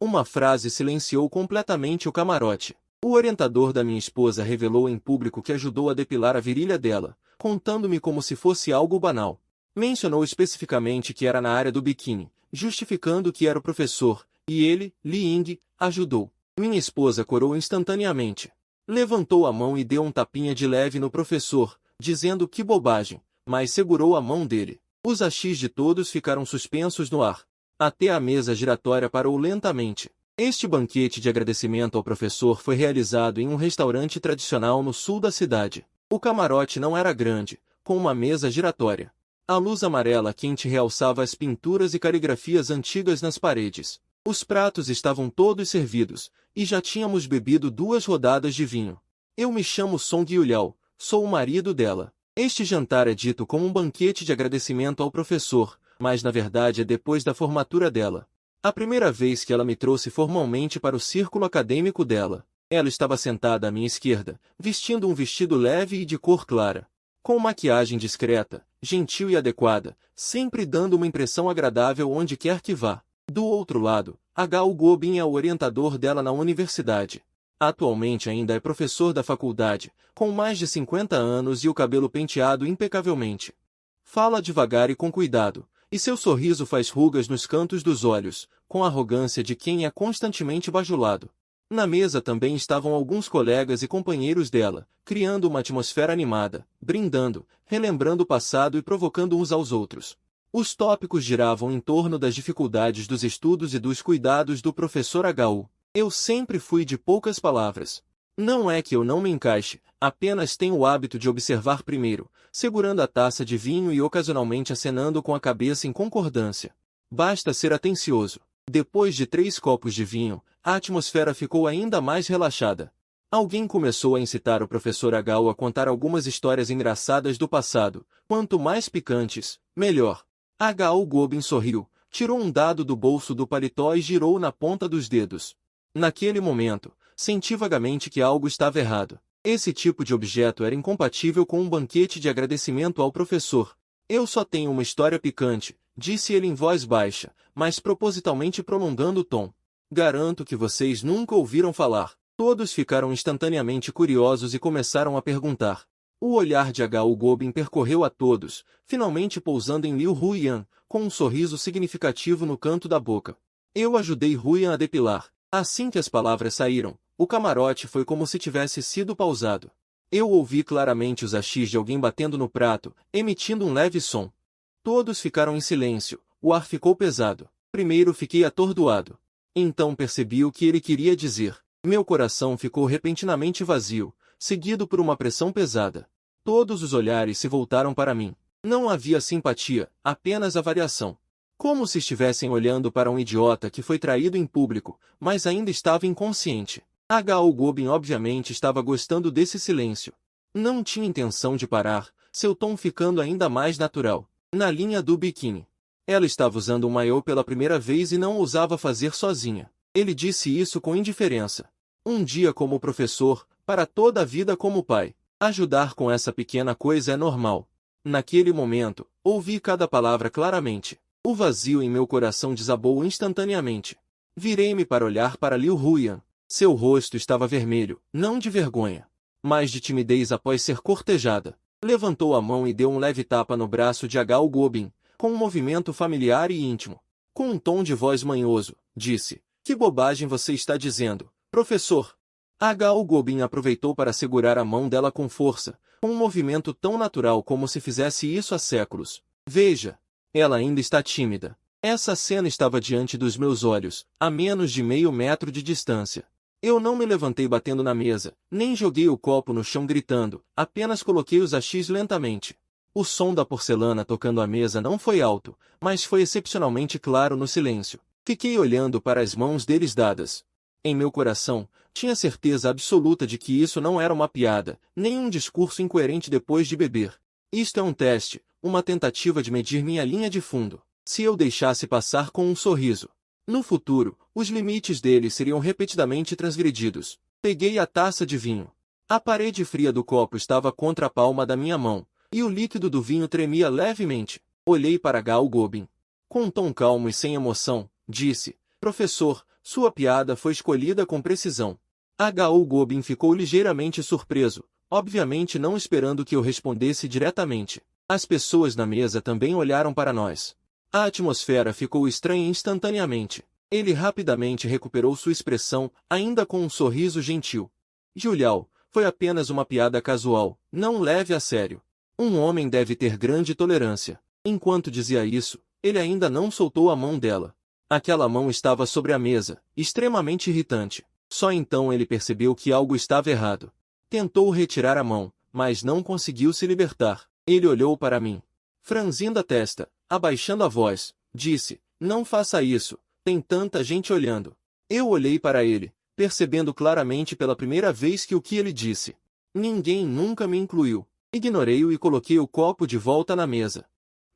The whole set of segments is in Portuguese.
Uma frase silenciou completamente o camarote. O orientador da minha esposa revelou em público que ajudou a depilar a virilha dela, contando-me como se fosse algo banal. Mencionou especificamente que era na área do biquíni, justificando que era o professor, e ele, Li Ying, ajudou. Minha esposa corou instantaneamente. Levantou a mão e deu um tapinha de leve no professor, dizendo que bobagem, mas segurou a mão dele. Os achis de todos ficaram suspensos no ar. Até a mesa giratória parou lentamente. Este banquete de agradecimento ao professor foi realizado em um restaurante tradicional no sul da cidade. O camarote não era grande, com uma mesa giratória. A luz amarela quente realçava as pinturas e caligrafias antigas nas paredes. Os pratos estavam todos servidos, e já tínhamos bebido 2 rodadas de vinho. Eu me chamo Song Yuliao, sou o marido dela. Este jantar é dito como um banquete de agradecimento ao professor, mas na verdade é depois da formatura dela. A primeira vez que ela me trouxe formalmente para o círculo acadêmico dela. Ela estava sentada à minha esquerda, vestindo um vestido leve e de cor clara. Com maquiagem discreta, gentil e adequada, sempre dando uma impressão agradável onde quer que vá. Do outro lado, H.U. Gobin é o orientador dela na universidade. Atualmente ainda é professor da faculdade, com mais de 50 anos e o cabelo penteado impecavelmente. Fala devagar e com cuidado, e seu sorriso faz rugas nos cantos dos olhos, com a arrogância de quem é constantemente bajulado. Na mesa também estavam alguns colegas e companheiros dela, criando uma atmosfera animada, brindando, relembrando o passado e provocando uns aos outros. Os tópicos giravam em torno das dificuldades dos estudos e dos cuidados do professor H.U. Eu sempre fui de poucas palavras. Não é que eu não me encaixe, apenas tenho o hábito de observar primeiro, segurando a taça de vinho e ocasionalmente acenando com a cabeça em concordância. Basta ser atencioso. Depois de 3 copos de vinho, a atmosfera ficou ainda mais relaxada. Alguém começou a incitar o professor H.U. a contar algumas histórias engraçadas do passado. Quanto mais picantes, melhor. H.U. Gobin sorriu, tirou um dado do bolso do paletó e girou na ponta dos dedos. Naquele momento, senti vagamente que algo estava errado. Esse tipo de objeto era incompatível com um banquete de agradecimento ao professor. Eu só tenho uma história picante, disse ele em voz baixa, mas propositalmente prolongando o tom. Garanto que vocês nunca ouviram falar. Todos ficaram instantaneamente curiosos e começaram a perguntar. O olhar de H.U. Gobin percorreu a todos, finalmente pousando em Liu Huiyan, com um sorriso significativo no canto da boca. Eu ajudei Huiyan a depilar. Assim que as palavras saíram, o camarote foi como se tivesse sido pausado. Eu ouvi claramente os achis de alguém batendo no prato, emitindo um leve som. Todos ficaram em silêncio, o ar ficou pesado. Primeiro fiquei atordoado. Então percebi o que ele queria dizer. Meu coração ficou repentinamente vazio, seguido por uma pressão pesada. Todos os olhares se voltaram para mim. Não havia simpatia, apenas avaliação. Como se estivessem olhando para um idiota que foi traído em público, mas ainda estava inconsciente. H.U. Gobin obviamente estava gostando desse silêncio. Não tinha intenção de parar, seu tom ficando ainda mais natural. Na linha do biquíni. Ela estava usando um maiô pela primeira vez e não ousava fazer sozinha. Ele disse isso com indiferença. Um dia como professor, para toda a vida como pai. Ajudar com essa pequena coisa é normal. Naquele momento, ouvi cada palavra claramente. O vazio em meu coração desabou instantaneamente. Virei-me para olhar para Liu Huiyan. Seu rosto estava vermelho, não de vergonha, mas de timidez após ser cortejada. Levantou a mão e deu um leve tapa no braço de H.U. Gobin, com um movimento familiar e íntimo. Com um tom de voz manhoso, disse, que bobagem você está dizendo, professor? H.U. Gobin aproveitou para segurar a mão dela com força, com um movimento tão natural como se fizesse isso há séculos. Veja, ela ainda está tímida. Essa cena estava diante dos meus olhos, a menos de meio metro de distância. Eu não me levantei batendo na mesa, nem joguei o copo no chão gritando, apenas coloquei os achis lentamente. O som da porcelana tocando a mesa não foi alto, mas foi excepcionalmente claro no silêncio. Fiquei olhando para as mãos deles dadas. Em meu coração, tinha certeza absoluta de que isso não era uma piada, nem um discurso incoerente depois de beber. Isto é um teste, uma tentativa de medir minha linha de fundo. Se eu deixasse passar com um sorriso. No futuro, os limites dele seriam repetidamente transgredidos. Peguei a taça de vinho. A parede fria do copo estava contra a palma da minha mão, e o líquido do vinho tremia levemente. Olhei para H.U. Gobin. Com um tom calmo e sem emoção, disse, professor, Sua piada foi escolhida com precisão. H.O. Gobin ficou ligeiramente surpreso, obviamente não esperando que eu respondesse diretamente. As pessoas na mesa também olharam para nós. A atmosfera ficou estranha instantaneamente. Ele rapidamente recuperou sua expressão, ainda com um sorriso gentil. Julial, foi apenas uma piada casual, não leve a sério. Um homem deve ter grande tolerância. Enquanto dizia isso, ele ainda não soltou a mão dela. Aquela mão estava sobre a mesa, extremamente irritante. Só então ele percebeu que algo estava errado. Tentou retirar a mão, mas não conseguiu se libertar. Ele olhou para mim. Franzindo a testa, abaixando a voz, disse, não faça isso, tem tanta gente olhando. Eu olhei para ele, percebendo claramente pela primeira vez que o que ele disse. Ninguém nunca me incluiu. Ignorei-o e coloquei o copo de volta na mesa.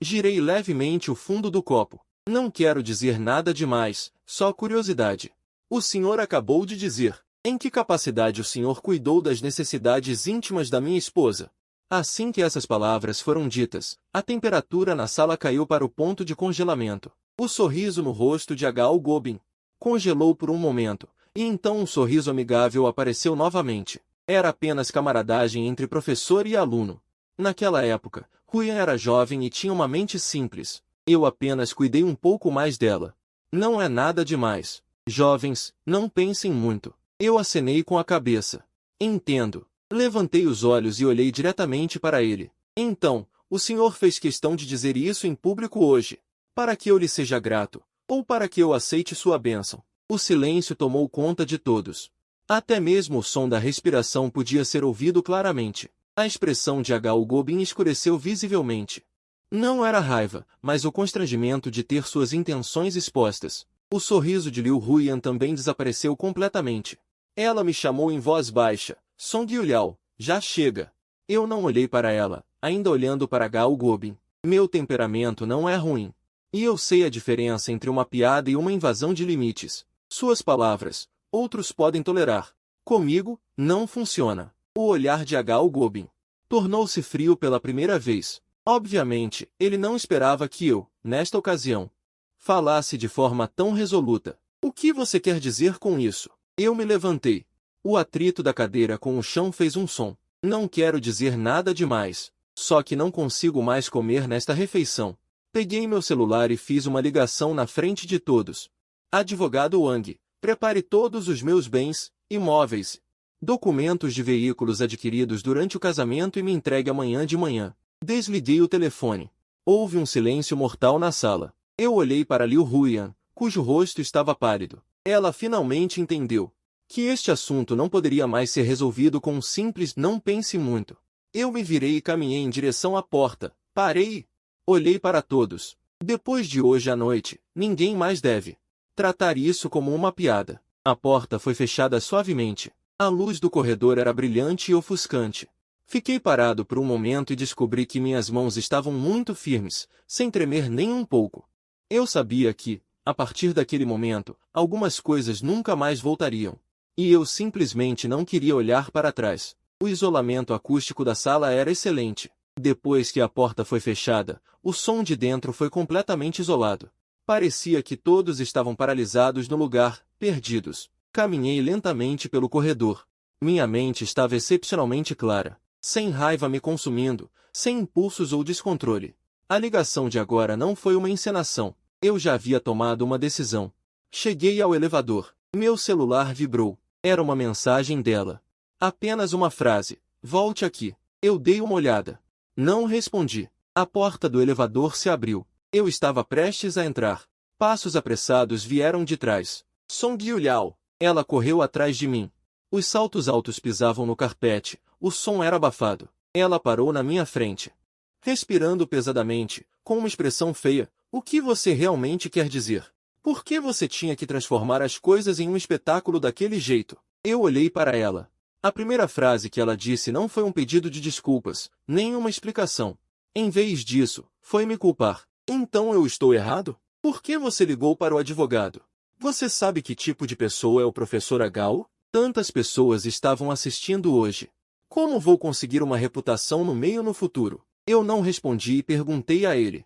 Girei levemente o fundo do copo. Não quero dizer nada demais, só curiosidade. O senhor acabou de dizer, em que capacidade o senhor cuidou das necessidades íntimas da minha esposa? Assim que essas palavras foram ditas, a temperatura na sala caiu para o ponto de congelamento. O sorriso no rosto de H.O. Gobin congelou por um momento, e então um sorriso amigável apareceu novamente. Era apenas camaradagem entre professor e aluno. Naquela época, Ruian era jovem e tinha uma mente simples. Eu apenas cuidei um pouco mais dela. Não é nada demais. Jovens, não pensem muito. Eu acenei com a cabeça. Entendo. Levantei os olhos e olhei diretamente para ele. Então, o senhor fez questão de dizer isso em público hoje. Para que eu lhe seja grato, ou para que eu aceite sua bênção. O silêncio tomou conta de todos. Até mesmo o som da respiração podia ser ouvido claramente. A expressão de H.O. Gobin escureceu visivelmente. Não era raiva, mas o constrangimento de ter suas intenções expostas. O sorriso de Liu Huiyan também desapareceu completamente. Ela me chamou em voz baixa. Song Yuliao, já chega. Eu não olhei para ela, ainda olhando para H.O. Gobin. Meu temperamento não é ruim. E eu sei a diferença entre uma piada e uma invasão de limites. Suas palavras, outros podem tolerar. Comigo, não funciona. O olhar de H.O. Gobin tornou-se frio pela primeira vez. Obviamente, ele não esperava que eu, nesta ocasião, falasse de forma tão resoluta. O que você quer dizer com isso? Eu me levantei. O atrito da cadeira com o chão fez um som. Não quero dizer nada demais. Só que não consigo mais comer nesta refeição. Peguei meu celular e fiz uma ligação na frente de todos. Advogado Wang, prepare todos os meus bens, imóveis, documentos de veículos adquiridos durante o casamento e me entregue amanhã de manhã. Desliguei o telefone. Houve um silêncio mortal na sala. Eu olhei para Liu Huiyan, cujo rosto estava pálido. Ela finalmente entendeu que este assunto não poderia mais ser resolvido com um simples não pense muito. Eu me virei e caminhei em direção à porta. Parei. Olhei para todos. Depois de hoje à noite, ninguém mais deve tratar isso como uma piada. A porta foi fechada suavemente. A luz do corredor era brilhante e ofuscante. Fiquei parado por um momento e descobri que minhas mãos estavam muito firmes, sem tremer nem um pouco. Eu sabia que, a partir daquele momento, algumas coisas nunca mais voltariam. E eu simplesmente não queria olhar para trás. O isolamento acústico da sala era excelente. Depois que a porta foi fechada, o som de dentro foi completamente isolado. Parecia que todos estavam paralisados no lugar, perdidos. Caminhei lentamente pelo corredor. Minha mente estava excepcionalmente clara. Sem raiva me consumindo, sem impulsos ou descontrole. A ligação de agora não foi uma encenação. Eu já havia tomado uma decisão. Cheguei ao elevador. Meu celular vibrou. Era uma mensagem dela. Apenas uma frase. Volte aqui. Eu dei uma olhada. Não respondi. A porta do elevador se abriu. Eu estava prestes a entrar. Passos apressados vieram de trás. Song Yuliao. Ela correu atrás de mim. Os saltos altos pisavam no carpete. O som era abafado. Ela parou na minha frente. Respirando pesadamente, com uma expressão feia. O que você realmente quer dizer? Por que você tinha que transformar as coisas em um espetáculo daquele jeito? Eu olhei para ela. A primeira frase que ela disse não foi um pedido de desculpas, nem uma explicação. Em vez disso, foi me culpar. Então eu estou errado? Por que você ligou para o advogado? Você sabe que tipo de pessoa é o professor H.O.? Tantas pessoas estavam assistindo hoje. Como vou conseguir uma reputação no meio no futuro? Eu não respondi e perguntei a ele.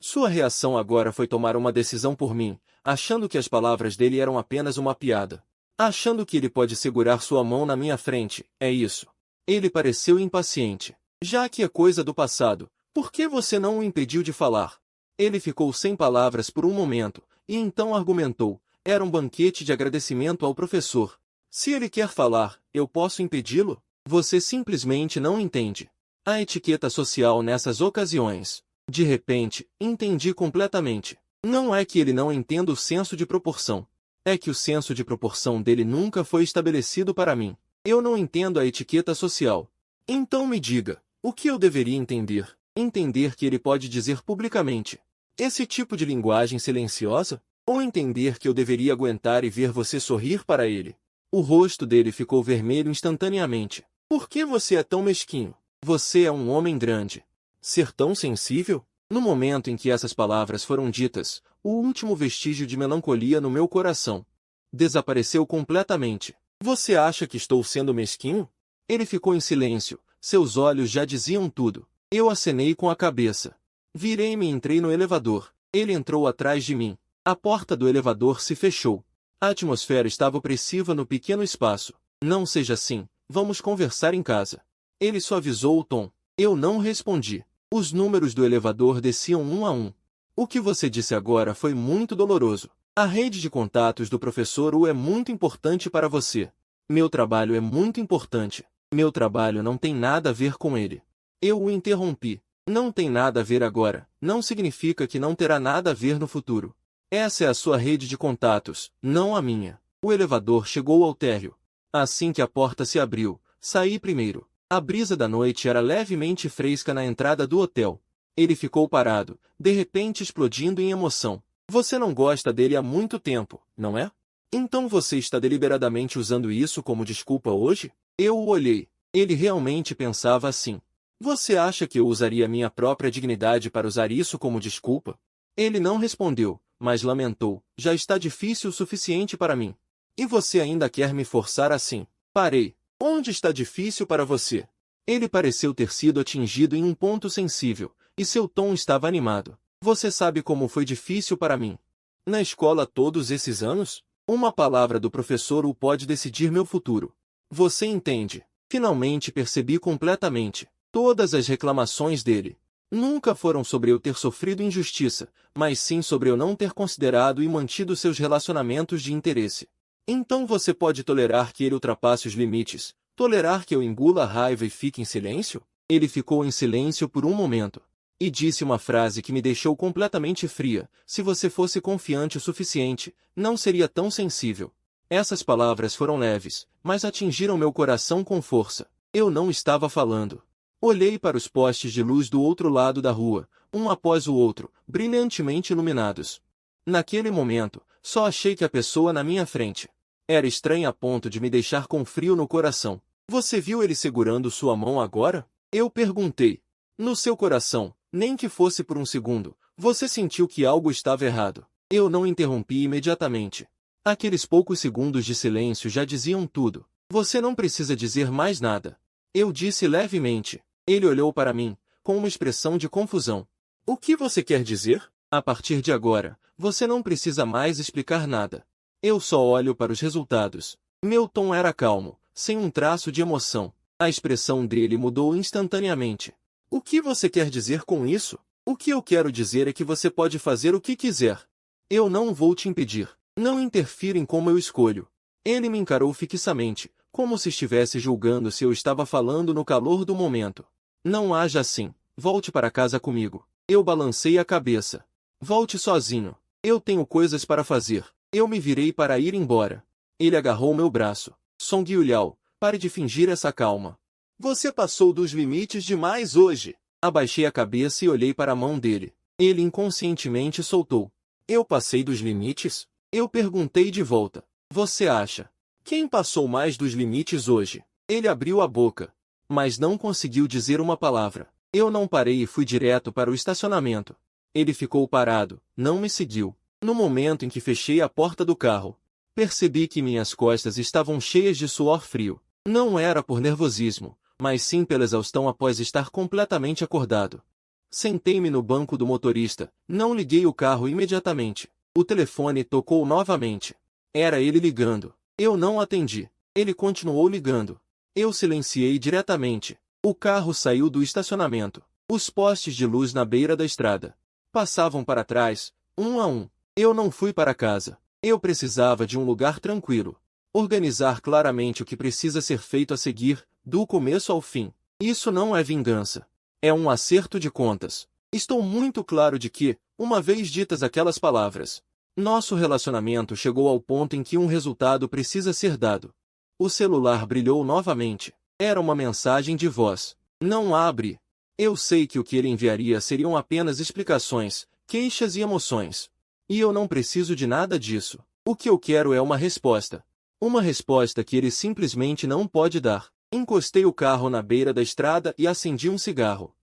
Sua reação agora foi tomar uma decisão por mim, achando que as palavras dele eram apenas uma piada. Achando que ele pode segurar sua mão na minha frente, é isso. Ele pareceu impaciente. Já que é coisa do passado, por que você não o impediu de falar? Ele ficou sem palavras por um momento, e então argumentou. Era um banquete de agradecimento ao professor. Se ele quer falar, eu posso impedi-lo? Você simplesmente não entende a etiqueta social nessas ocasiões. De repente, entendi completamente. Não é que ele não entenda o senso de proporção. É que o senso de proporção dele nunca foi estabelecido para mim. Eu não entendo a etiqueta social. Então me diga, o que eu deveria entender? Entender que ele pode dizer publicamente esse tipo de linguagem silenciosa? Ou entender que eu deveria aguentar e ver você sorrir para ele? O rosto dele ficou vermelho instantaneamente. Por que você é tão mesquinho? Você é um homem grande. Ser tão sensível? No momento em que essas palavras foram ditas, o último vestígio de melancolia no meu coração desapareceu completamente. Você acha que estou sendo mesquinho? Ele ficou em silêncio, seus olhos já diziam tudo. Eu acenei com a cabeça. Virei-me e entrei no elevador. Ele entrou atrás de mim. A porta do elevador se fechou. A atmosfera estava opressiva no pequeno espaço. Não seja assim, vamos conversar em casa. Ele suavizou o tom. Eu não respondi. Os números do elevador desciam um a um. O que você disse agora foi muito doloroso. A rede de contatos do professor Wu é muito importante para você. Meu trabalho é muito importante. Meu trabalho não tem nada a ver com ele. Eu o interrompi. Não tem nada a ver agora. Não significa que não terá nada a ver no futuro. Essa é a sua rede de contatos, não a minha. O elevador chegou ao térreo. Assim que a porta se abriu, saí primeiro. A brisa da noite era levemente fresca na entrada do hotel. Ele ficou parado, de repente explodindo em emoção. Você não gosta dele há muito tempo, não é? Então você está deliberadamente usando isso como desculpa hoje? Eu o olhei. Ele realmente pensava assim. Você acha que eu usaria minha própria dignidade para usar isso como desculpa? Ele não respondeu, mas lamentou. Já está difícil o suficiente para mim. E você ainda quer me forçar assim? Parei. Onde está difícil para você? Ele pareceu ter sido atingido em um ponto sensível, e seu tom estava animado. Você sabe como foi difícil para mim? Na escola todos esses anos? Uma palavra do professor Wu pode decidir meu futuro. Você entende? Finalmente percebi completamente. Todas as reclamações dele nunca foram sobre eu ter sofrido injustiça, mas sim sobre eu não ter considerado e mantido seus relacionamentos de interesse. Então você pode tolerar que ele ultrapasse os limites, tolerar que eu engula a raiva e fique em silêncio? Ele ficou em silêncio por um momento. E disse uma frase que me deixou completamente fria. Se você fosse confiante o suficiente, não seria tão sensível. Essas palavras foram leves, mas atingiram meu coração com força. Eu não estava falando. Olhei para os postes de luz do outro lado da rua, um após o outro, brilhantemente iluminados. Naquele momento, só achei que a pessoa na minha frente era estranha a ponto de me deixar com frio no coração. Você viu ele segurando sua mão agora? Eu perguntei. No seu coração, nem que fosse por um segundo, você sentiu que algo estava errado. Eu não interrompi imediatamente. Aqueles poucos segundos de silêncio já diziam tudo. Você não precisa dizer mais nada. Eu disse levemente. Ele olhou para mim, com uma expressão de confusão. O que você quer dizer? A partir de agora, você não precisa mais explicar nada. Eu só olho para os resultados. Meu tom era calmo, sem um traço de emoção. A expressão dele mudou instantaneamente. O que você quer dizer com isso? O que eu quero dizer é que você pode fazer o que quiser. Eu não vou te impedir. Não interfira em como eu escolho. Ele me encarou fixamente, como se estivesse julgando se eu estava falando no calor do momento. Não haja assim. Volte para casa comigo. Eu balancei a cabeça. Volte sozinho. Eu tenho coisas para fazer. Eu me virei para ir embora. Ele agarrou meu braço. Song Yuliao, pare de fingir essa calma. Você passou dos limites demais hoje. Abaixei a cabeça e olhei para a mão dele. Ele inconscientemente soltou. Eu passei dos limites? Eu perguntei de volta. Você acha? Quem passou mais dos limites hoje? Ele abriu a boca, mas não conseguiu dizer uma palavra. Eu não parei e fui direto para o estacionamento. Ele ficou parado, não me seguiu. No momento em que fechei a porta do carro, percebi que minhas costas estavam cheias de suor frio. Não era por nervosismo, mas sim pela exaustão após estar completamente acordado. Sentei-me no banco do motorista, não liguei o carro imediatamente. O telefone tocou novamente. Era ele ligando. Eu não atendi. Ele continuou ligando. Eu silenciei diretamente. O carro saiu do estacionamento. Os postes de luz na beira da estrada passavam para trás, um a um. Eu não fui para casa. Eu precisava de um lugar tranquilo. Organizar claramente o que precisa ser feito a seguir, do começo ao fim. Isso não é vingança. É um acerto de contas. Estou muito claro de que, uma vez ditas aquelas palavras, nosso relacionamento chegou ao ponto em que um resultado precisa ser dado. O celular brilhou novamente. Era uma mensagem de voz. Não abre. Eu sei que o que ele enviaria seriam apenas explicações, queixas e emoções. E eu não preciso de nada disso. O que eu quero é uma resposta. Uma resposta que ele simplesmente não pode dar. Encostei o carro na beira da estrada e acendi um cigarro.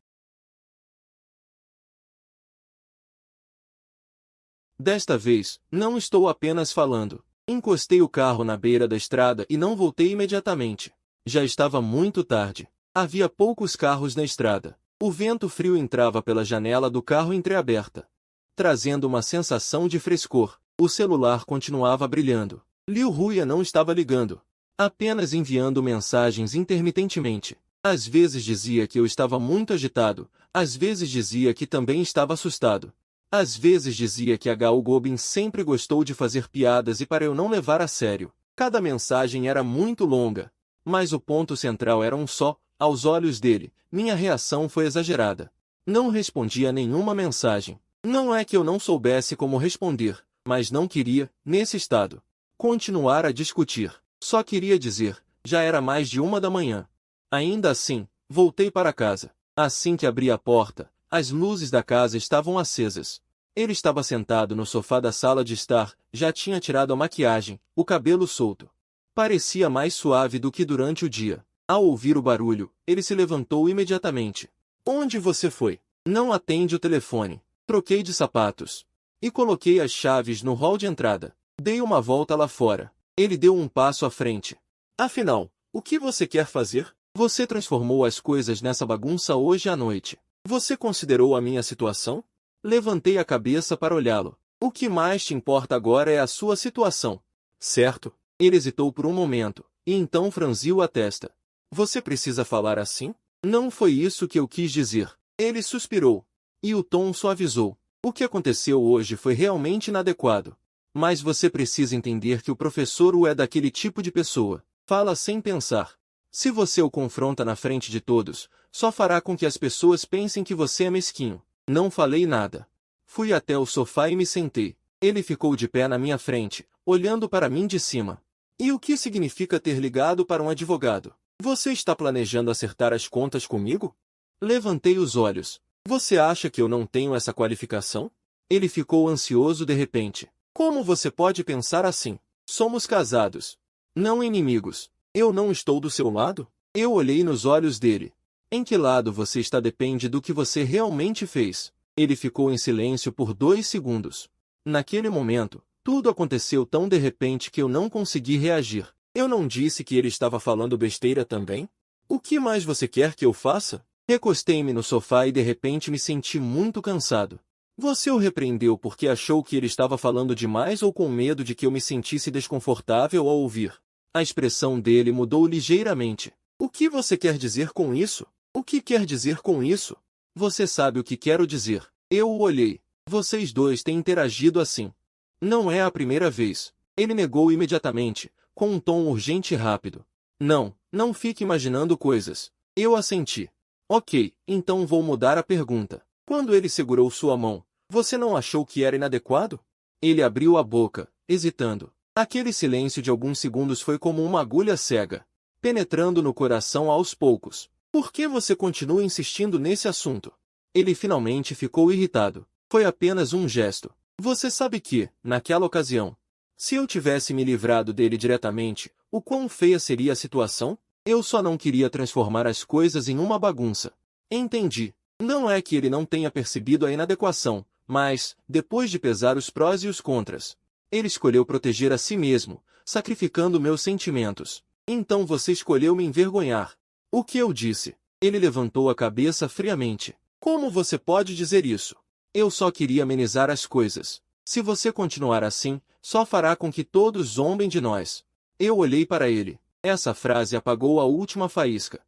Desta vez, não estou apenas falando. Encostei o carro na beira da estrada e não voltei imediatamente. Já estava muito tarde. Havia poucos carros na estrada. O vento frio entrava pela janela do carro entreaberta, trazendo uma sensação de frescor. O celular continuava brilhando. Liu Ruia não estava ligando, apenas enviando mensagens intermitentemente. Às vezes dizia que eu estava muito agitado, às vezes dizia que também estava assustado. Às vezes dizia que H. Gobin sempre gostou de fazer piadas e para eu não levar a sério. Cada mensagem era muito longa, mas o ponto central era um só. Aos olhos dele, minha reação foi exagerada. Não respondi a nenhuma mensagem. Não é que eu não soubesse como responder, mas não queria, nesse estado, continuar a discutir. Só queria dizer, já era mais de 1 da manhã. Ainda assim, voltei para casa. Assim que abri a porta, as luzes da casa estavam acesas. Ele estava sentado no sofá da sala de estar, já tinha tirado a maquiagem, o cabelo solto. Parecia mais suave do que durante o dia. Ao ouvir o barulho, ele se levantou imediatamente. Onde você foi? Não atende o telefone. Troquei de sapatos. E coloquei as chaves no hall de entrada. Dei uma volta lá fora. Ele deu um passo à frente. Afinal, o que você quer fazer? Você transformou as coisas nessa bagunça hoje à noite. Você considerou a minha situação? Levantei a cabeça para olhá-lo. O que mais te importa agora é a sua situação. Certo? Ele hesitou por um momento, e então franziu a testa. Você precisa falar assim? Não foi isso que eu quis dizer. Ele suspirou. E o tom suavizou. O que aconteceu hoje foi realmente inadequado. Mas você precisa entender que o professor é daquele tipo de pessoa. Fala sem pensar. Se você o confronta na frente de todos, só fará com que as pessoas pensem que você é mesquinho. Não falei nada. Fui até o sofá e me sentei. Ele ficou de pé na minha frente, olhando para mim de cima. E o que significa ter ligado para um advogado? Você está planejando acertar as contas comigo? Levantei os olhos. Você acha que eu não tenho essa qualificação? Ele ficou ansioso de repente. Como você pode pensar assim? Somos casados, não inimigos. Eu não estou do seu lado? Eu olhei nos olhos dele. Em que lado você está depende do que você realmente fez. Ele ficou em silêncio por 2 segundos. Naquele momento, tudo aconteceu tão de repente que eu não consegui reagir. Eu não disse que ele estava falando besteira também? O que mais você quer que eu faça? Recostei-me no sofá e de repente me senti muito cansado. Você o repreendeu porque achou que ele estava falando demais ou com medo de que eu me sentisse desconfortável ao ouvir? A expressão dele mudou ligeiramente. O que você quer dizer com isso? O que quer dizer com isso? Você sabe o que quero dizer. Eu o olhei. Vocês dois têm interagido assim. Não é a primeira vez. Ele negou imediatamente, com um tom urgente e rápido. Não, não fique imaginando coisas. Eu assenti. Ok, então vou mudar a pergunta. Quando ele segurou sua mão, você não achou que era inadequado? Ele abriu a boca, hesitando. Aquele silêncio de alguns segundos foi como uma agulha cega, penetrando no coração aos poucos. Por que você continua insistindo nesse assunto? Ele finalmente ficou irritado. Foi apenas um gesto. Você sabe que, naquela ocasião, se eu tivesse me livrado dele diretamente, o quão feia seria a situação? Eu só não queria transformar as coisas em uma bagunça. Entendi. Não é que ele não tenha percebido a inadequação, mas, depois de pesar os prós e os contras, ele escolheu proteger a si mesmo, sacrificando meus sentimentos. Então você escolheu me envergonhar. O que eu disse? Ele levantou a cabeça friamente. Como você pode dizer isso? Eu só queria amenizar as coisas. Se você continuar assim, só fará com que todos zombem de nós. Eu olhei para ele. Essa frase apagou a última faísca.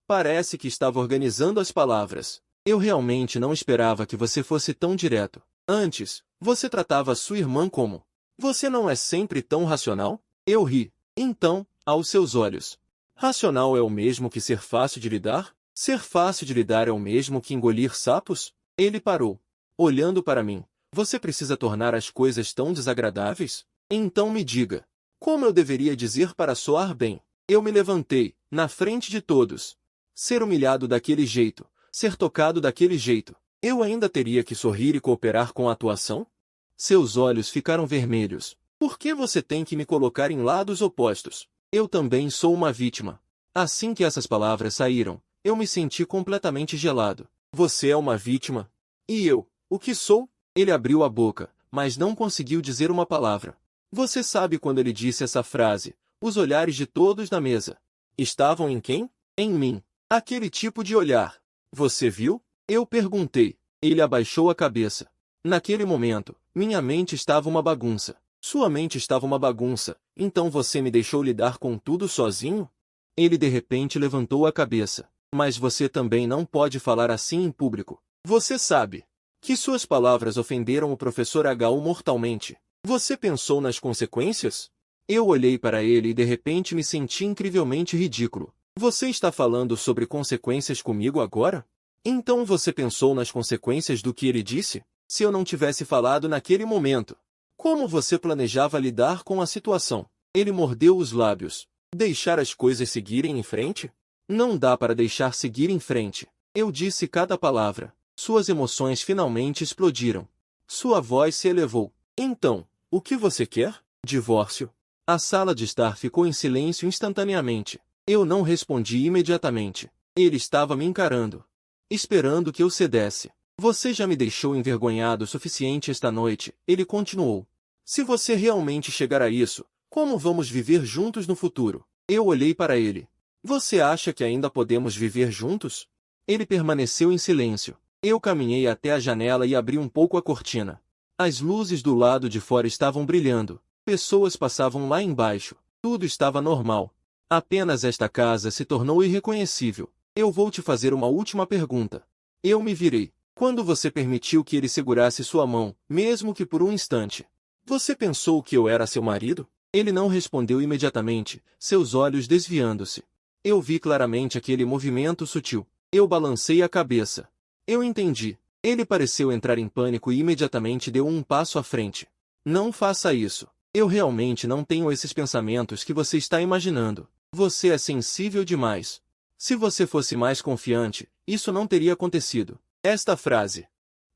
Parece que estava organizando as palavras. Eu realmente não esperava que você fosse tão direto. Antes, você tratava sua irmã como... Você não é sempre tão racional? Eu ri. Então, aos seus olhos. Racional é o mesmo que ser fácil de lidar? Ser fácil de lidar é o mesmo que engolir sapos? Ele parou. Olhando para mim. Você precisa tornar as coisas tão desagradáveis? Então me diga. Como eu deveria dizer para soar bem? Eu me levantei, na frente de todos. Ser humilhado daquele jeito, ser tocado daquele jeito, eu ainda teria que sorrir e cooperar com a atuação? Seus olhos ficaram vermelhos. Por que você tem que me colocar em lados opostos? Eu também sou uma vítima. Assim que essas palavras saíram, eu me senti completamente gelado. Você é uma vítima? E eu, o que sou? Ele abriu a boca, mas não conseguiu dizer uma palavra. Você sabe quando ele disse essa frase, os olhares de todos na mesa estavam em quem? Em mim. Aquele tipo de olhar. Você viu? Eu perguntei. Ele abaixou a cabeça. Naquele momento, minha mente estava uma bagunça. Sua mente estava uma bagunça, então você me deixou lidar com tudo sozinho? Ele de repente levantou a cabeça. Mas você também não pode falar assim em público. Você sabe que suas palavras ofenderam o professor H.U. mortalmente. Você pensou nas consequências? Eu olhei para ele e de repente me senti incrivelmente ridículo. Você está falando sobre consequências comigo agora? Então você pensou nas consequências do que ele disse? Se eu não tivesse falado naquele momento, como você planejava lidar com a situação? Ele mordeu os lábios. Deixar as coisas seguirem em frente? Não dá para deixar seguir em frente. Eu disse cada palavra. Suas emoções finalmente explodiram. Sua voz se elevou. Então, o que você quer? Divórcio? A sala de estar ficou em silêncio instantaneamente. Eu não respondi imediatamente. Ele estava me encarando, esperando que eu cedesse. Você já me deixou envergonhado o suficiente esta noite, ele continuou. Se você realmente chegar a isso, como vamos viver juntos no futuro? Eu olhei para ele. Você acha que ainda podemos viver juntos? Ele permaneceu em silêncio. Eu caminhei até a janela e abri um pouco a cortina. As luzes do lado de fora estavam brilhando. Pessoas passavam lá embaixo. Tudo estava normal. Apenas esta casa se tornou irreconhecível. Eu vou te fazer uma última pergunta. Eu me virei. Quando você permitiu que ele segurasse sua mão, mesmo que por um instante, você pensou que eu era seu marido? Ele não respondeu imediatamente, seus olhos desviando-se. Eu vi claramente aquele movimento sutil. Eu balancei a cabeça. Eu entendi. Ele pareceu entrar em pânico e imediatamente deu um passo à frente. Não faça isso. Eu realmente não tenho esses pensamentos que você está imaginando. Você é sensível demais. Se você fosse mais confiante, isso não teria acontecido. Esta frase.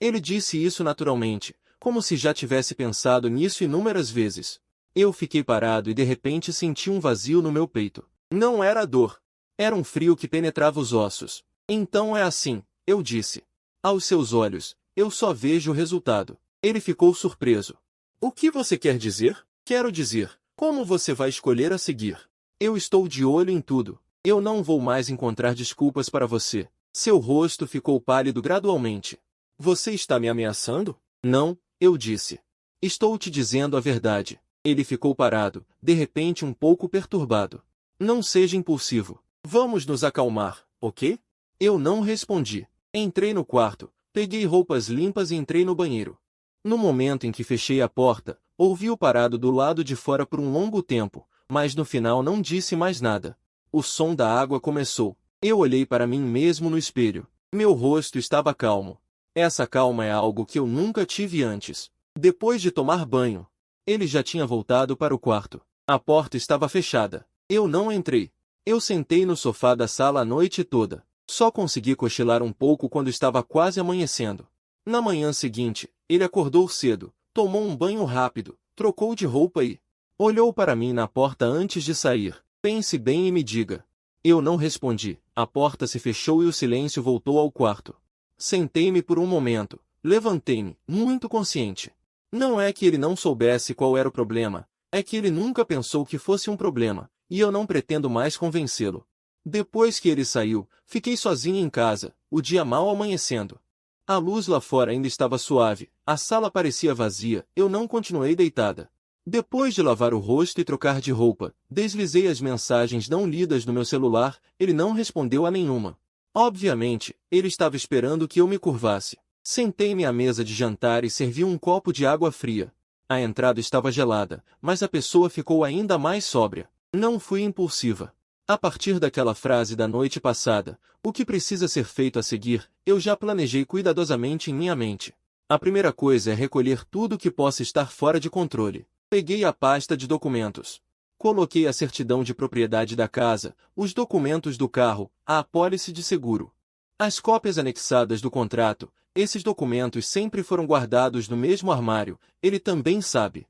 Ele disse isso naturalmente, como se já tivesse pensado nisso inúmeras vezes. Eu fiquei parado e de repente senti um vazio no meu peito. Não era dor. Era um frio que penetrava os ossos. Então é assim, eu disse. Aos seus olhos, eu só vejo o resultado. Ele ficou surpreso. O que você quer dizer? Quero dizer, como você vai escolher a seguir? Eu estou de olho em tudo. Eu não vou mais encontrar desculpas para você. Seu rosto ficou pálido gradualmente. Você está me ameaçando? Não, eu disse. Estou te dizendo a verdade. Ele ficou parado, de repente um pouco perturbado. Não seja impulsivo. Vamos nos acalmar, ok? Eu não respondi. Entrei no quarto, peguei roupas limpas e entrei no banheiro. No momento em que fechei a porta, ouvi-o parado do lado de fora por um longo tempo, mas no final não disse mais nada. O som da água começou. Eu olhei para mim mesmo no espelho. Meu rosto estava calmo. Essa calma é algo que eu nunca tive antes. Depois de tomar banho, ele já tinha voltado para o quarto. A porta estava fechada. Eu não entrei. Eu sentei no sofá da sala a noite toda. Só consegui cochilar um pouco quando estava quase amanhecendo. Na manhã seguinte, ele acordou cedo, tomou um banho rápido, trocou de roupa e olhou para mim na porta antes de sair. Pense bem e me diga. Eu não respondi. A porta se fechou e o silêncio voltou ao quarto. Sentei-me por um momento. Levantei-me, muito consciente. Não é que ele não soubesse qual era o problema, é que ele nunca pensou que fosse um problema. e eu não pretendo mais convencê-lo. Depois que ele saiu, fiquei sozinha em casa, o dia mal amanhecendo. A luz lá fora ainda estava suave, a sala parecia vazia, eu não continuei deitada. Depois de lavar o rosto e trocar de roupa, deslizei as mensagens não lidas no meu celular, ele não respondeu a nenhuma. Obviamente, ele estava esperando que eu me curvasse. Sentei-me à mesa de jantar e servi um copo de água fria. A entrada estava gelada, mas a pessoa ficou ainda mais sóbria. Não fui impulsiva. A partir daquela frase da noite passada, o que precisa ser feito a seguir, eu já planejei cuidadosamente em minha mente. A primeira coisa é recolher tudo que possa estar fora de controle. Peguei a pasta de documentos. Coloquei a certidão de propriedade da casa, os documentos do carro, a apólice de seguro. As cópias anexadas do contrato, esses documentos sempre foram guardados no mesmo armário, ele também sabe.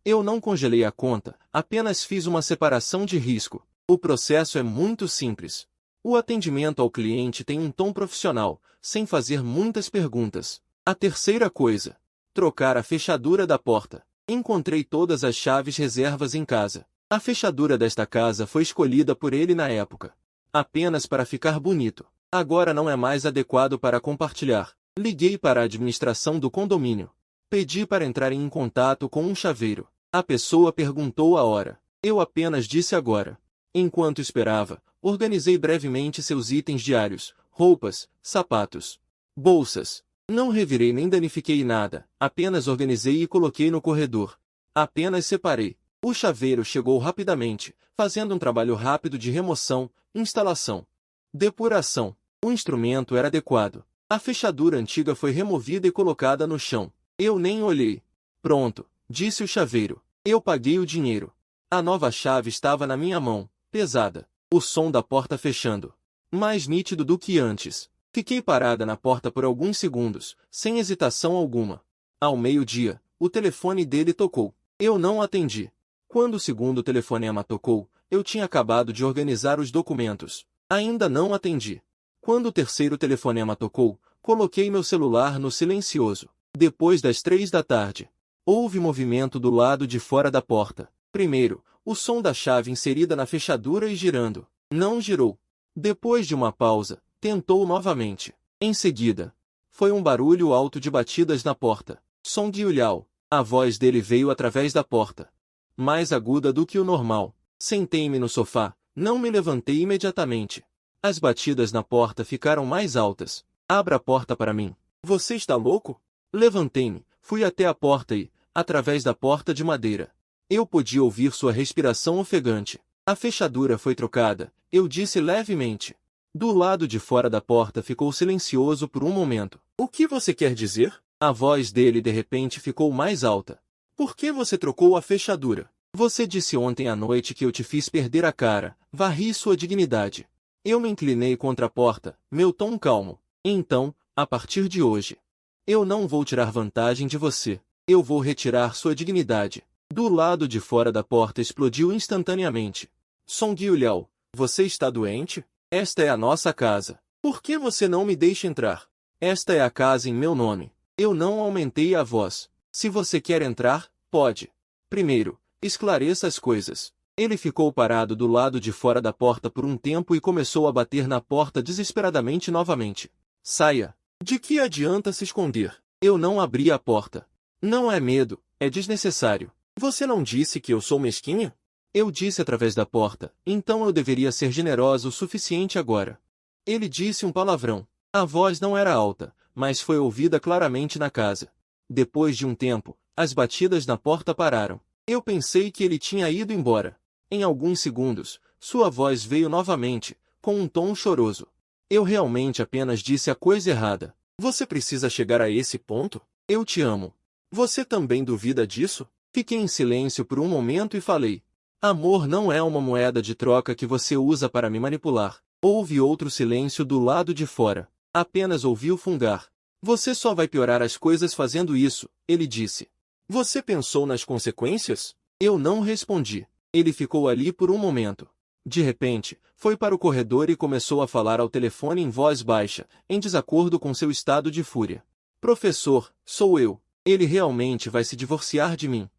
Eu não congelei a conta, apenas fiz uma separação de risco. O processo é muito simples. O atendimento ao cliente tem um tom profissional, sem fazer muitas perguntas. A terceira coisa: trocar a fechadura da porta. Encontrei todas as chaves reservas em casa. A fechadura desta casa foi escolhida por ele na época. Apenas para ficar bonito. Agora não é mais adequado para compartilhar. Liguei para a administração do condomínio. Pedi para entrar em contato com um chaveiro. A pessoa perguntou a hora. Eu apenas disse agora. Enquanto esperava, organizei brevemente seus itens diários, roupas, sapatos, bolsas. Não revirei nem danifiquei nada, apenas organizei e coloquei no corredor. Apenas separei. O chaveiro chegou rapidamente, fazendo um trabalho rápido de remoção, instalação, depuração. O instrumento era adequado. A fechadura antiga foi removida e colocada no chão. Eu nem olhei. Pronto, disse o chaveiro. Eu paguei o dinheiro. A nova chave estava na minha mão, pesada. O som da porta fechando. Mais nítido do que antes. Fiquei parada na porta por alguns segundos, sem hesitação alguma. Ao meio-dia, o telefone dele tocou. Eu não atendi. Quando o segundo telefonema tocou, eu tinha acabado de organizar os documentos. Ainda não atendi. Quando o terceiro telefonema tocou, coloquei meu celular no silencioso. Depois das 3 da tarde, houve movimento do lado de fora da porta. Primeiro, o som da chave inserida na fechadura e girando. Não girou. Depois de uma pausa, tentou novamente. Em seguida, foi um barulho alto de batidas na porta. Som guiulhau. A voz dele veio através da porta. Mais aguda do que o normal. Sentei-me no sofá, não me levantei imediatamente. As batidas na porta ficaram mais altas. Abra a porta para mim. Você está louco? Levantei-me, fui até a porta e, através da porta de madeira, eu podia ouvir sua respiração ofegante. A fechadura foi trocada, eu disse levemente. Do lado de fora da porta ficou silencioso por um momento. O que você quer dizer? A voz dele de repente ficou mais alta. Por que você trocou a fechadura? Você disse ontem à noite que eu te fiz perder a cara, varri sua dignidade. Eu me inclinei contra a porta, meu tom calmo. Então, a partir de hoje, eu não vou tirar vantagem de você. Eu vou retirar sua dignidade. Do lado de fora da porta explodiu instantaneamente. Som guiulhau. Você está doente? Esta é a nossa casa. Por que você não me deixa entrar? Esta é a casa em meu nome. Eu não aumentei a voz. Se você quer entrar, pode. Primeiro, esclareça as coisas. Ele ficou parado do lado de fora da porta por um tempo e começou a bater na porta desesperadamente novamente. Saia. De que adianta se esconder? Eu não abri a porta. Não é medo, é desnecessário. Você não disse que eu sou mesquinha? Eu disse através da porta, então eu deveria ser generosa o suficiente agora. Ele disse um palavrão. A voz não era alta, mas foi ouvida claramente na casa. Depois de um tempo, as batidas na porta pararam. Eu pensei que ele tinha ido embora. Em alguns segundos, sua voz veio novamente, com um tom choroso. Eu realmente apenas disse a coisa errada. Você precisa chegar a esse ponto? Eu te amo. Você também duvida disso? Fiquei em silêncio por um momento e falei. Amor não é uma moeda de troca que você usa para me manipular. Houve outro silêncio do lado de fora. Apenas ouvi-o fungar. Você só vai piorar as coisas fazendo isso, ele disse. Você pensou nas consequências? Eu não respondi. Ele ficou ali por um momento. De repente, foi para o corredor e começou a falar ao telefone em voz baixa, em desacordo com seu estado de fúria. Professor, sou eu. Ele realmente vai se divorciar de mim.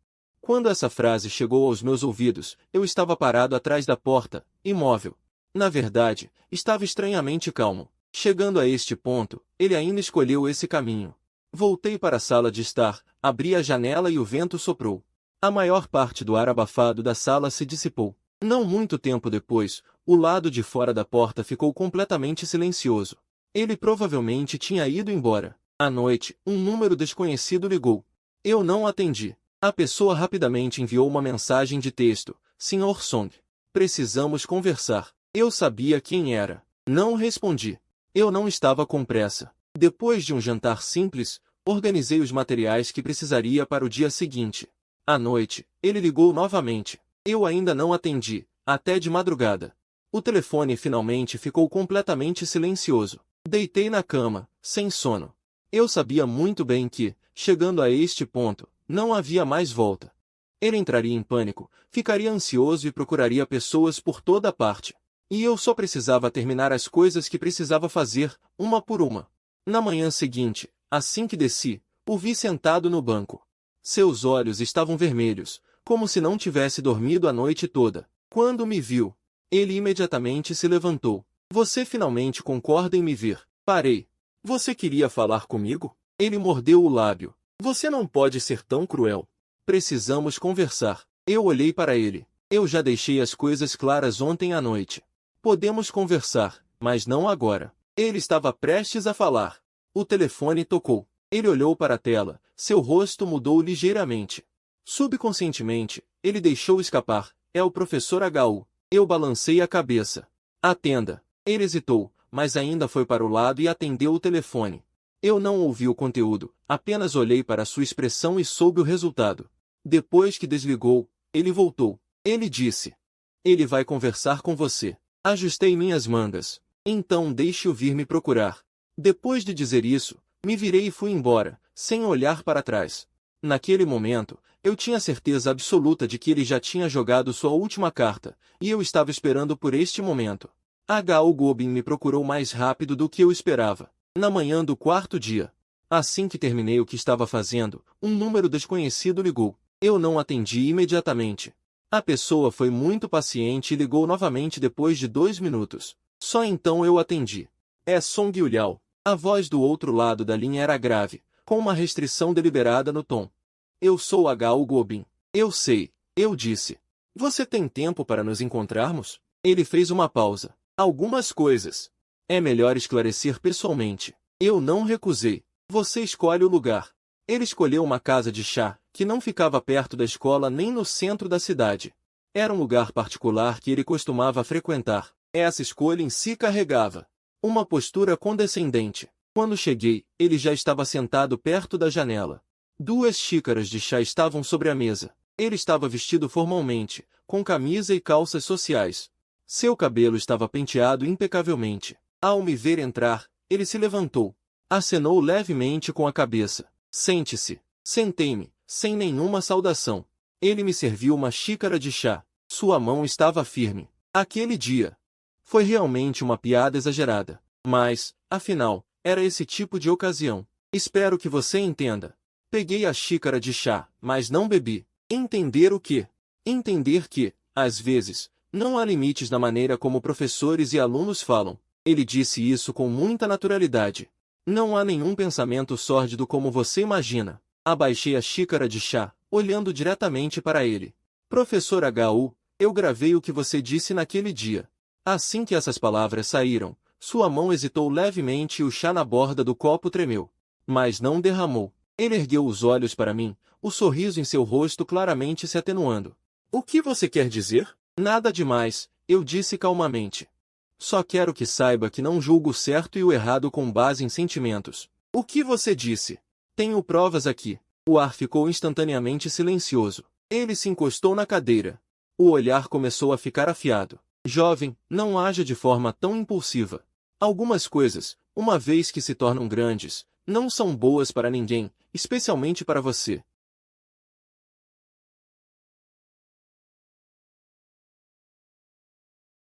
Quando essa frase chegou aos meus ouvidos, eu estava parado atrás da porta, imóvel. Na verdade, estava estranhamente calmo. Chegando a este ponto, ele ainda escolheu esse caminho. Voltei para a sala de estar, abri a janela e o vento soprou. A maior parte do ar abafado da sala se dissipou. Não muito tempo depois, o lado de fora da porta ficou completamente silencioso. Ele provavelmente tinha ido embora. À noite, um número desconhecido ligou. Eu não atendi. A pessoa rapidamente enviou uma mensagem de texto. Sr. Song. Precisamos conversar. Eu sabia quem era. Não respondi. Eu não estava com pressa. Depois de um jantar simples, organizei os materiais que precisaria para o dia seguinte. À noite, ele ligou novamente. Eu ainda não atendi, até de madrugada. O telefone finalmente ficou completamente silencioso. Deitei na cama, sem sono. Eu sabia muito bem que, chegando a este ponto, não havia mais volta. Ele entraria em pânico, ficaria ansioso e procuraria pessoas por toda parte. E eu só precisava terminar as coisas que precisava fazer, uma por uma. Na manhã seguinte, assim que desci, o vi sentado no banco. Seus olhos estavam vermelhos, como se não tivesse dormido a noite toda. Quando me viu, ele imediatamente se levantou. Você finalmente concorda em me ver? Parei. Você queria falar comigo? Ele mordeu o lábio. Você não pode ser tão cruel. Precisamos conversar. Eu olhei para ele. Eu já deixei as coisas claras ontem à noite. Podemos conversar, mas não agora. Ele estava prestes a falar. O telefone tocou. Ele olhou para a tela. Seu rosto mudou ligeiramente. Subconscientemente, ele deixou escapar. É o professor H.U. Eu balancei a cabeça. Atenda. Ele hesitou, mas ainda foi para o lado e atendeu o telefone. Eu não ouvi o conteúdo, apenas olhei para sua expressão e soube o resultado. Depois que desligou, ele voltou. Ele disse: Ele vai conversar com você. Ajustei minhas mangas. Então deixe-o vir me procurar. Depois de dizer isso, me virei e fui embora, sem olhar para trás. Naquele momento, eu tinha certeza absoluta de que ele já tinha jogado sua última carta, e eu estava esperando por este momento. H.U. Gobin me procurou mais rápido do que eu esperava. Na manhã do quarto dia. Assim que terminei o que estava fazendo, um número desconhecido ligou. Eu não atendi imediatamente. A pessoa foi muito paciente e ligou novamente depois de 2 minutos. Só então eu atendi. É Song Yuliao. A voz do outro lado da linha era grave, com uma restrição deliberada no tom. Eu sou H.U. Gobin. Eu sei, eu disse. Você tem tempo para nos encontrarmos? Ele fez uma pausa. Algumas coisas. É melhor esclarecer pessoalmente. Eu não recusei. Você escolhe o lugar. Ele escolheu uma casa de chá, que não ficava perto da escola nem no centro da cidade. Era um lugar particular que ele costumava frequentar. Essa escolha em si carregava uma postura condescendente. Quando cheguei, ele já estava sentado perto da janela. 2 xícaras de chá estavam sobre a mesa. Ele estava vestido formalmente, com camisa e calças sociais. Seu cabelo estava penteado impecavelmente. Ao me ver entrar, ele se levantou. Acenou levemente com a cabeça. Sente-se. Sentei-me, sem nenhuma saudação. Ele me serviu uma xícara de chá. Sua mão estava firme. Aquele dia foi realmente uma piada exagerada. Mas, afinal, era esse tipo de ocasião. Espero que você entenda. Peguei a xícara de chá, mas não bebi. Entender o quê? Entender que, às vezes, não há limites na maneira como professores e alunos falam. Ele disse isso com muita naturalidade. Não há nenhum pensamento sórdido como você imagina. Abaixei a xícara de chá, olhando diretamente para ele. Professor H.U., eu gravei o que você disse naquele dia. Assim que essas palavras saíram, sua mão hesitou levemente e o chá na borda do copo tremeu. Mas não derramou. Ele ergueu os olhos para mim, o sorriso em seu rosto claramente se atenuando. O que você quer dizer? Nada demais, eu disse calmamente. Só quero que saiba que não julgo o certo e o errado com base em sentimentos. O que você disse? Tenho provas aqui. O ar ficou instantaneamente silencioso. Ele se encostou na cadeira. O olhar começou a ficar afiado. Jovem, não haja de forma tão impulsiva. Algumas coisas, uma vez que se tornam grandes, não são boas para ninguém, especialmente para você.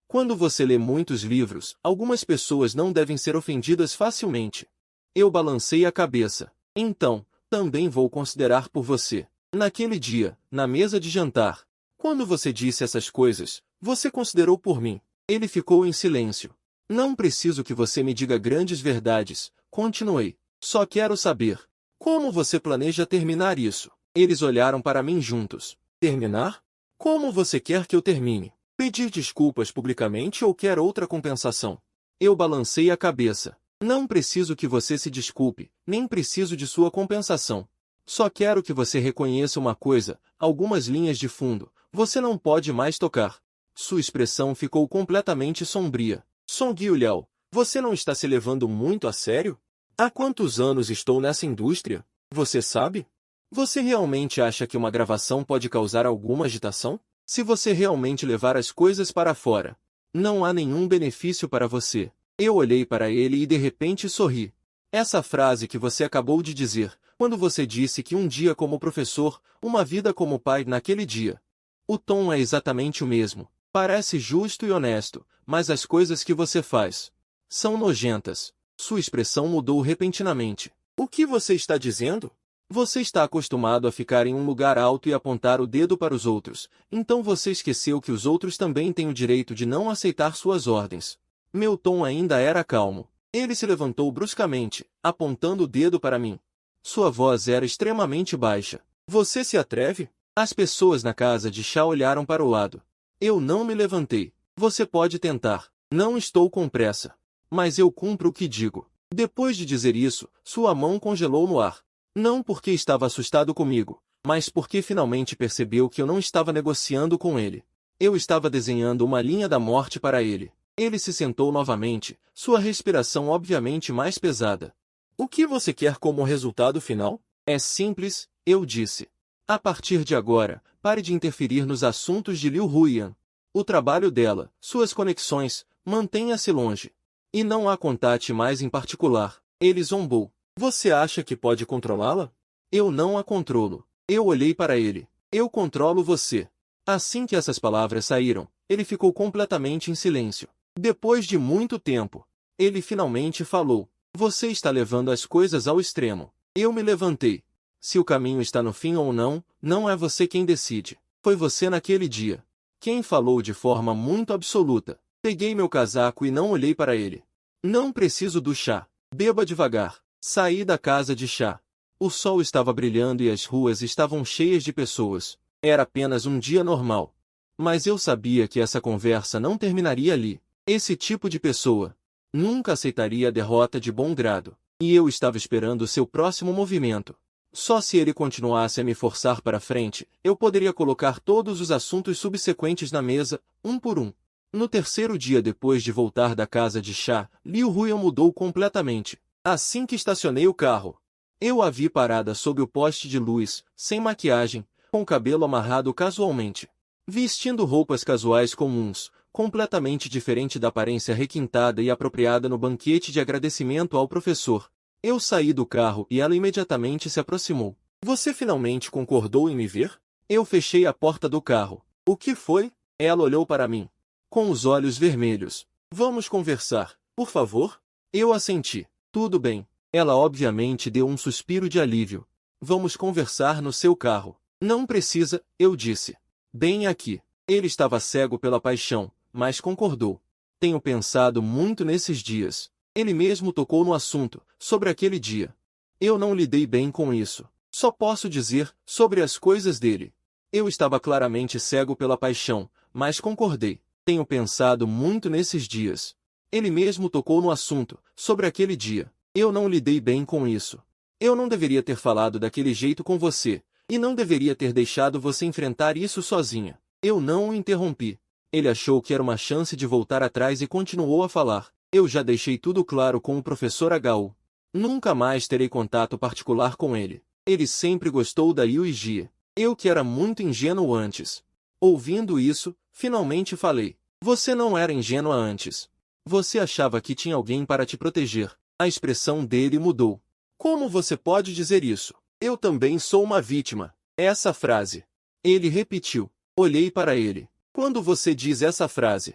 Quando você lê muitos livros, algumas pessoas não devem ser ofendidas facilmente. Eu balancei a cabeça. Então, Também vou considerar por você. Naquele dia, na mesa de jantar, quando você disse essas coisas, você considerou por mim. Ele ficou em silêncio. Não preciso que você me diga grandes verdades, continuei. Só quero saber. Como você planeja terminar isso? Eles olharam para mim juntos. Terminar? Como você quer que eu termine? Pedir desculpas publicamente ou quer outra compensação? Eu balancei a cabeça. Não preciso que você se desculpe, nem preciso de sua compensação. Só quero que você reconheça uma coisa, algumas linhas de fundo, você não pode mais tocar. Sua expressão ficou completamente sombria. Song Yuliao, você não está se levando muito a sério? Há quantos anos estou nessa indústria? Você sabe? Você realmente acha que uma gravação pode causar alguma agitação? Se você realmente levar as coisas para fora, não há nenhum benefício para você. Eu olhei para ele e de repente sorri. Essa frase que você acabou de dizer, quando você disse que um dia como professor, uma vida como pai naquele dia. O tom é exatamente o mesmo. Parece justo e honesto, mas as coisas que você faz são nojentas. Sua expressão mudou repentinamente. O que você está dizendo? Você está acostumado a ficar em um lugar alto e apontar o dedo para os outros, então você esqueceu que os outros também têm o direito de não aceitar suas ordens. Meu tom ainda era calmo. Ele se levantou bruscamente, apontando o dedo para mim. Sua voz era extremamente baixa. Você se atreve? As pessoas na casa de chá olharam para o lado. Eu não me levantei. Você pode tentar. Não estou com pressa. Mas eu cumpro o que digo. Depois de dizer isso, sua mão congelou no ar. Não porque estava assustado comigo, mas porque finalmente percebeu que eu não estava negociando com ele. Eu estava desenhando uma linha da morte para ele. Ele se sentou novamente, sua respiração obviamente mais pesada. O que você quer como resultado final? É simples, eu disse. A partir de agora, pare de interferir nos assuntos de Liu Huiyan. O trabalho dela, suas conexões, mantenha-se longe. E não a contate mais em particular. Ele zombou. Você acha que pode controlá-la? Eu não a controlo. Eu olhei para ele. Eu controlo você. Assim que essas palavras saíram, ele ficou completamente em silêncio. Depois de muito tempo, ele finalmente falou. Você está levando as coisas ao extremo. Eu me levantei. Se o caminho está no fim ou não, não é você quem decide. Foi você naquele dia. Quem falou de forma muito absoluta. Peguei meu casaco e não olhei para ele. Não preciso do chá. Beba devagar. Saí da casa de chá. O sol estava brilhando e as ruas estavam cheias de pessoas. Era apenas um dia normal. Mas eu sabia que essa conversa não terminaria ali. Esse tipo de pessoa nunca aceitaria a derrota de bom grado. E eu estava esperando seu próximo movimento. Só se ele continuasse a me forçar para frente, eu poderia colocar todos os assuntos subsequentes na mesa, um por um. No terceiro dia depois de voltar da casa de chá, Liu Huiyan mudou completamente. Assim que estacionei o carro, eu a vi parada sob o poste de luz, sem maquiagem, com o cabelo amarrado casualmente. Vestindo roupas casuais comuns, completamente diferente da aparência requintada e apropriada no banquete de agradecimento ao professor. Eu saí do carro e ela imediatamente se aproximou. Você finalmente concordou em me ver? Eu fechei a porta do carro. O que foi? Ela olhou para mim, com os olhos vermelhos. Vamos conversar, por favor? Eu assenti. Tudo bem. Ela obviamente deu um suspiro de alívio. Vamos conversar no seu carro. Não precisa, eu disse. Bem aqui. Ele estava cego pela paixão, mas concordou. Tenho pensado muito nesses dias. Ele mesmo tocou no assunto, sobre aquele dia. Eu não lidei bem com isso. Só posso dizer, sobre as coisas dele. Eu estava claramente cego pela paixão, mas concordei. Tenho pensado muito nesses dias. Ele mesmo tocou no assunto, sobre aquele dia. Eu não lidei bem com isso. Eu não deveria ter falado daquele jeito com você, e não deveria ter deixado você enfrentar isso sozinha. Eu não o interrompi. Ele achou que era uma chance de voltar atrás e continuou a falar. Eu já deixei tudo claro com o professor H.U. Nunca mais terei contato particular com ele. Ele sempre gostou da Yuji. Eu que era muito ingênuo antes. Ouvindo isso, finalmente falei. Você não era ingênua antes. Você achava que tinha alguém para te proteger. A expressão dele mudou. Como você pode dizer isso? Eu também sou uma vítima. Essa frase. Ele repetiu. Olhei para ele. Quando você diz essa frase,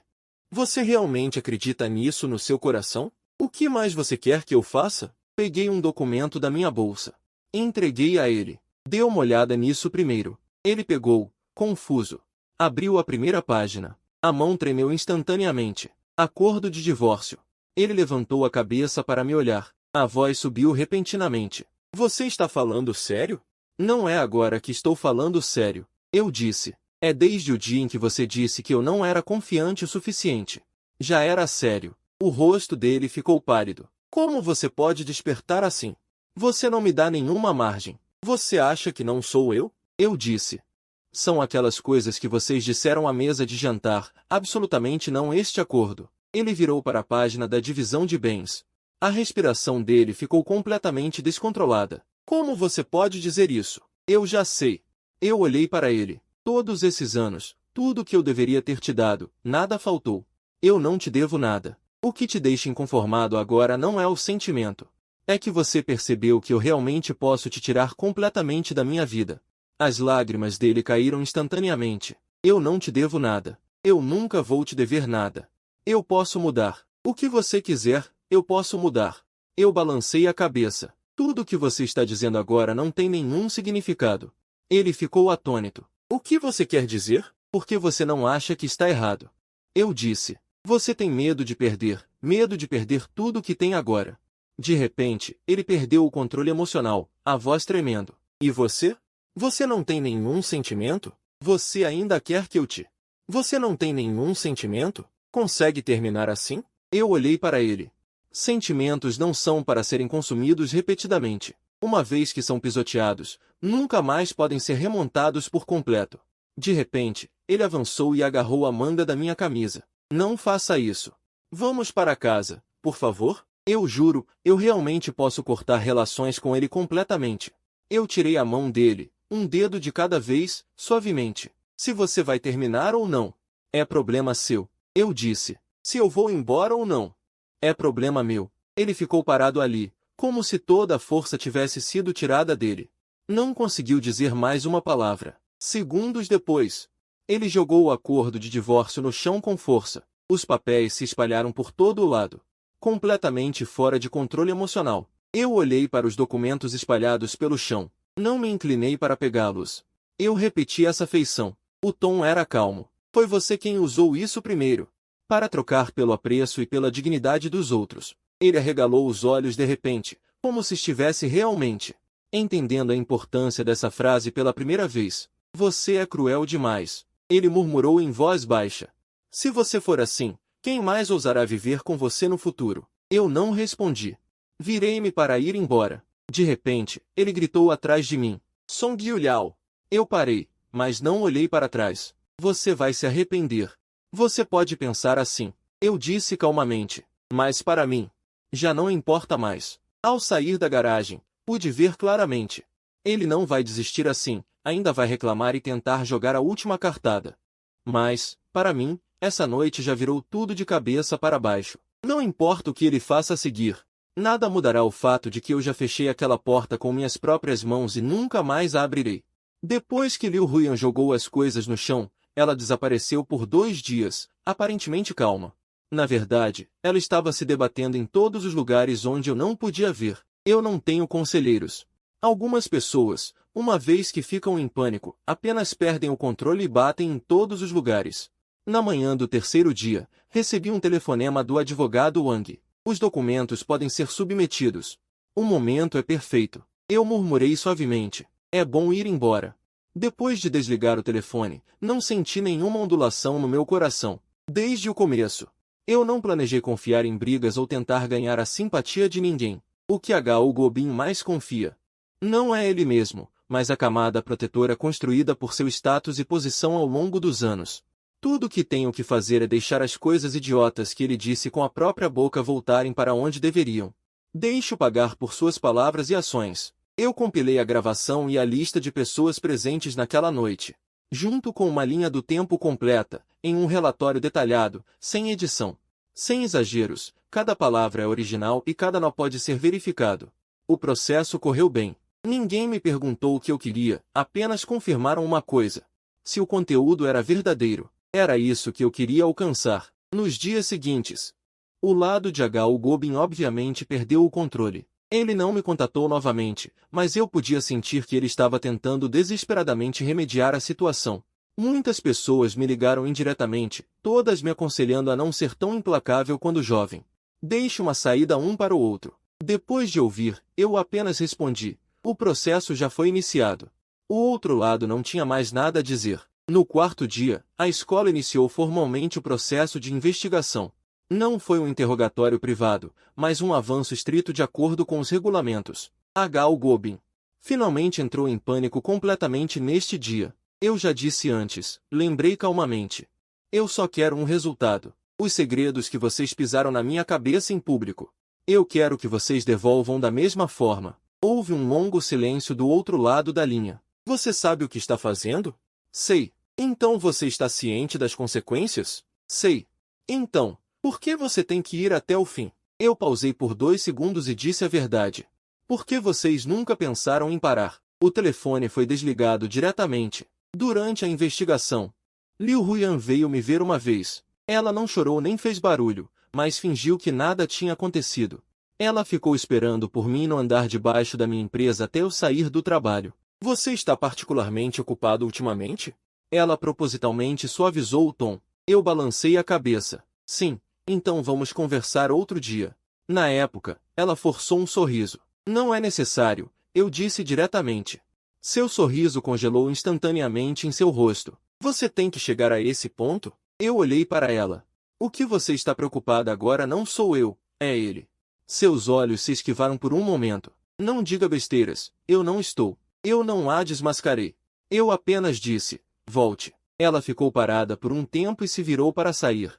você realmente acredita nisso no seu coração? O que mais você quer que eu faça? Peguei um documento da minha bolsa. Entreguei a ele. Dê uma olhada nisso primeiro. Ele pegou, confuso. Abriu a primeira página. A mão tremeu instantaneamente. Acordo de divórcio. Ele levantou a cabeça para me olhar. A voz subiu repentinamente. Você está falando sério? Não é agora que estou falando sério. Eu disse. É desde o dia em que você disse que eu não era confiante o suficiente. Já era sério. O rosto dele ficou pálido. Como você pode despertar assim? Você não me dá nenhuma margem. Você acha que não sou eu? Eu disse. São aquelas coisas que vocês disseram à mesa de jantar, absolutamente não este acordo. Ele virou para a página da divisão de bens. A respiração dele ficou completamente descontrolada. Como você pode dizer isso? Eu já sei. Eu olhei para ele. Todos esses anos, tudo que eu deveria ter te dado, nada faltou. Eu não te devo nada. O que te deixa inconformado agora não é o sentimento. É que você percebeu que eu realmente posso te tirar completamente da minha vida. As lágrimas dele caíram instantaneamente. Eu não te devo nada. Eu nunca vou te dever nada. Eu posso mudar. O que você quiser, eu posso mudar. Eu balancei a cabeça. Tudo o que você está dizendo agora não tem nenhum significado. Ele ficou atônito. O que você quer dizer? Por que você não acha que está errado? Eu disse. Você tem medo de perder tudo o que tem agora. De repente, ele perdeu o controle emocional, a voz tremendo. E você? Você não tem nenhum sentimento? Você ainda quer que eu te... Você não tem nenhum sentimento? Consegue terminar assim? Eu olhei para ele. Sentimentos não são para serem consumidos repetidamente. Uma vez que são pisoteados, nunca mais podem ser remontados por completo. De repente, ele avançou e agarrou a manga da minha camisa. Não faça isso. Vamos para casa, por favor? Eu juro, eu realmente posso cortar relações com ele completamente. Eu tirei a mão dele, um dedo de cada vez, suavemente. Se você vai terminar ou não, é problema seu. Eu disse. Se eu vou embora ou não, é problema meu. Ele ficou parado ali, como se toda a força tivesse sido tirada dele. Não conseguiu dizer mais uma palavra. Segundos depois, ele jogou o acordo de divórcio no chão com força. Os papéis se espalharam por todo o lado. Completamente fora de controle emocional. Eu olhei para os documentos espalhados pelo chão. Não me inclinei para pegá-los. Eu repeti essa feição. O tom era calmo. Foi você quem usou isso primeiro. Para trocar pelo apreço e pela dignidade dos outros. Ele arregalou os olhos de repente, como se estivesse realmente entendendo a importância dessa frase pela primeira vez. Você é cruel demais. Ele murmurou em voz baixa. Se você for assim, quem mais ousará viver com você no futuro? Eu não respondi. Virei-me para ir embora. De repente, ele gritou atrás de mim. Song Yuliao. Eu parei, mas não olhei para trás. Você vai se arrepender. Você pode pensar assim. Eu disse calmamente. Mas para mim, já não importa mais. Ao sair da garagem, pude ver claramente. Ele não vai desistir assim, ainda vai reclamar e tentar jogar a última cartada. Mas, para mim, essa noite já virou tudo de cabeça para baixo. Não importa o que ele faça a seguir. Nada mudará o fato de que eu já fechei aquela porta com minhas próprias mãos e nunca mais a abrirei. Depois que Liu Huyan jogou as coisas no chão, ela desapareceu por 2 dias, aparentemente calma. Na verdade, ela estava se debatendo em todos os lugares onde eu não podia ver. Eu não tenho conselheiros. Algumas pessoas, uma vez que ficam em pânico, apenas perdem o controle e batem em todos os lugares. Na manhã do 3º dia, recebi um telefonema do advogado Wang. Os documentos podem ser submetidos. O momento é perfeito. Eu murmurei suavemente. É bom ir embora. Depois de desligar o telefone, não senti nenhuma ondulação no meu coração. Desde o começo. Eu não planejei confiar em brigas ou tentar ganhar a simpatia de ninguém. O que H.O. Gobin mais confia não é ele mesmo, mas a camada protetora construída por seu status e posição ao longo dos anos. Tudo o que tenho que fazer é deixar as coisas idiotas que ele disse com a própria boca voltarem para onde deveriam. Deixo pagar por suas palavras e ações. Eu compilei a gravação e a lista de pessoas presentes naquela noite, junto com uma linha do tempo completa, em um relatório detalhado, sem edição. Sem exageros, cada palavra é original e cada nó pode ser verificado. O processo correu bem. Ninguém me perguntou o que eu queria, apenas confirmaram uma coisa. Se o conteúdo era verdadeiro, era isso que eu queria alcançar. Nos dias seguintes, o lado de H.O. Gobin obviamente perdeu o controle. Ele não me contatou novamente, mas eu podia sentir que ele estava tentando desesperadamente remediar a situação. Muitas pessoas me ligaram indiretamente, todas me aconselhando a não ser tão implacável quando jovem. Deixe uma saída um para o outro. Depois de ouvir, eu apenas respondi: o processo já foi iniciado. O outro lado não tinha mais nada a dizer. No quarto dia, a escola iniciou formalmente o processo de investigação. Não foi um interrogatório privado, mas um avanço estrito de acordo com os regulamentos. H.O. Gobin finalmente entrou em pânico completamente neste dia. Eu já disse antes, lembrei calmamente. Eu só quero um resultado. Os segredos que vocês pisaram na minha cabeça em público. Eu quero que vocês devolvam da mesma forma. Houve um longo silêncio do outro lado da linha. Você sabe o que está fazendo? Sei. Então você está ciente das consequências? Sei. Então, por que você tem que ir até o fim? Eu pausei por 2 segundos e disse a verdade. Por que vocês nunca pensaram em parar? O telefone foi desligado diretamente. Durante a investigação, Liu Huyan veio me ver uma vez. Ela não chorou nem fez barulho, mas fingiu que nada tinha acontecido. Ela ficou esperando por mim no andar de baixo da minha empresa até eu sair do trabalho. Você está particularmente ocupado ultimamente? Ela propositalmente suavizou o tom. Eu balancei a cabeça. Sim, então vamos conversar outro dia. Na época, ela forçou um sorriso. Não é necessário, eu disse diretamente. Seu sorriso congelou instantaneamente em seu rosto. Você tem que chegar a esse ponto? Eu olhei para ela. O que você está preocupada agora não sou eu, é ele. Seus olhos se esquivaram por um momento. Não diga besteiras, eu não estou. Eu não a desmascarei. Eu apenas disse, volte. Ela ficou parada por um tempo e se virou para sair.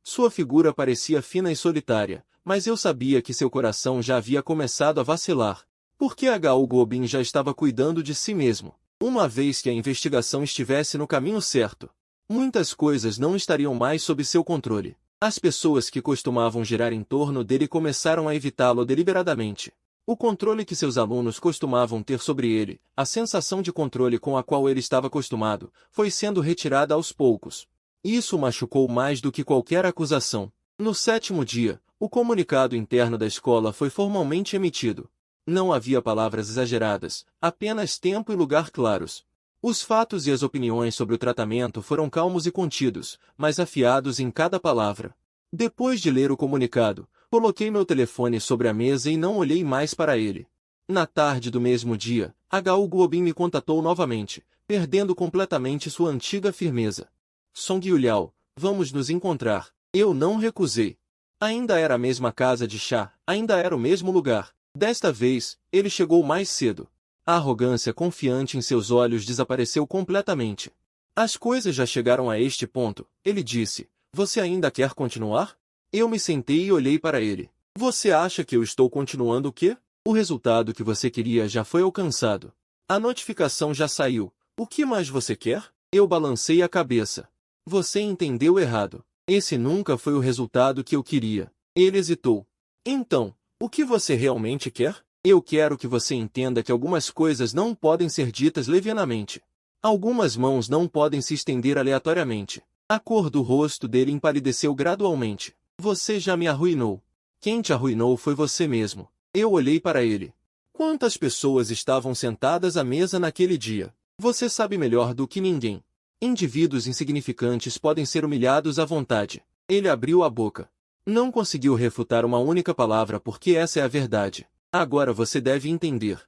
Sua figura parecia fina e solitária, mas eu sabia que seu coração já havia começado a vacilar. Porque H.O. Gobin já estava cuidando de si mesmo. Uma vez que a investigação estivesse no caminho certo, muitas coisas não estariam mais sob seu controle. As pessoas que costumavam girar em torno dele começaram a evitá-lo deliberadamente. O controle que seus alunos costumavam ter sobre ele, a sensação de controle com a qual ele estava acostumado, foi sendo retirada aos poucos. Isso o machucou mais do que qualquer acusação. No 7º dia, o comunicado interno da escola foi formalmente emitido. Não havia palavras exageradas, apenas tempo e lugar claros. Os fatos e as opiniões sobre o tratamento foram calmos e contidos, mas afiados em cada palavra. Depois de ler o comunicado, coloquei meu telefone sobre a mesa e não olhei mais para ele. Na tarde do mesmo dia, H.O. Gobin me contatou novamente, perdendo completamente sua antiga firmeza. Song Yuliao, vamos nos encontrar. Eu não recusei. Ainda era a mesma casa de chá, ainda era o mesmo lugar. Desta vez, ele chegou mais cedo. A arrogância confiante em seus olhos desapareceu completamente. As coisas já chegaram a este ponto, ele disse. Você ainda quer continuar? Eu me sentei e olhei para ele. Você acha que eu estou continuando o quê? O resultado que você queria já foi alcançado. A notificação já saiu. O que mais você quer? Eu balancei a cabeça. Você entendeu errado. Esse nunca foi o resultado que eu queria. Ele hesitou. Então, o que você realmente quer? Eu quero que você entenda que algumas coisas não podem ser ditas levianamente. Algumas mãos não podem se estender aleatoriamente. A cor do rosto dele empalideceu gradualmente. Você já me arruinou. Quem te arruinou foi você mesmo. Eu olhei para ele. Quantas pessoas estavam sentadas à mesa naquele dia? Você sabe melhor do que ninguém. Indivíduos insignificantes podem ser humilhados à vontade. Ele abriu a boca. Não conseguiu refutar uma única palavra porque essa é a verdade. Agora você deve entender.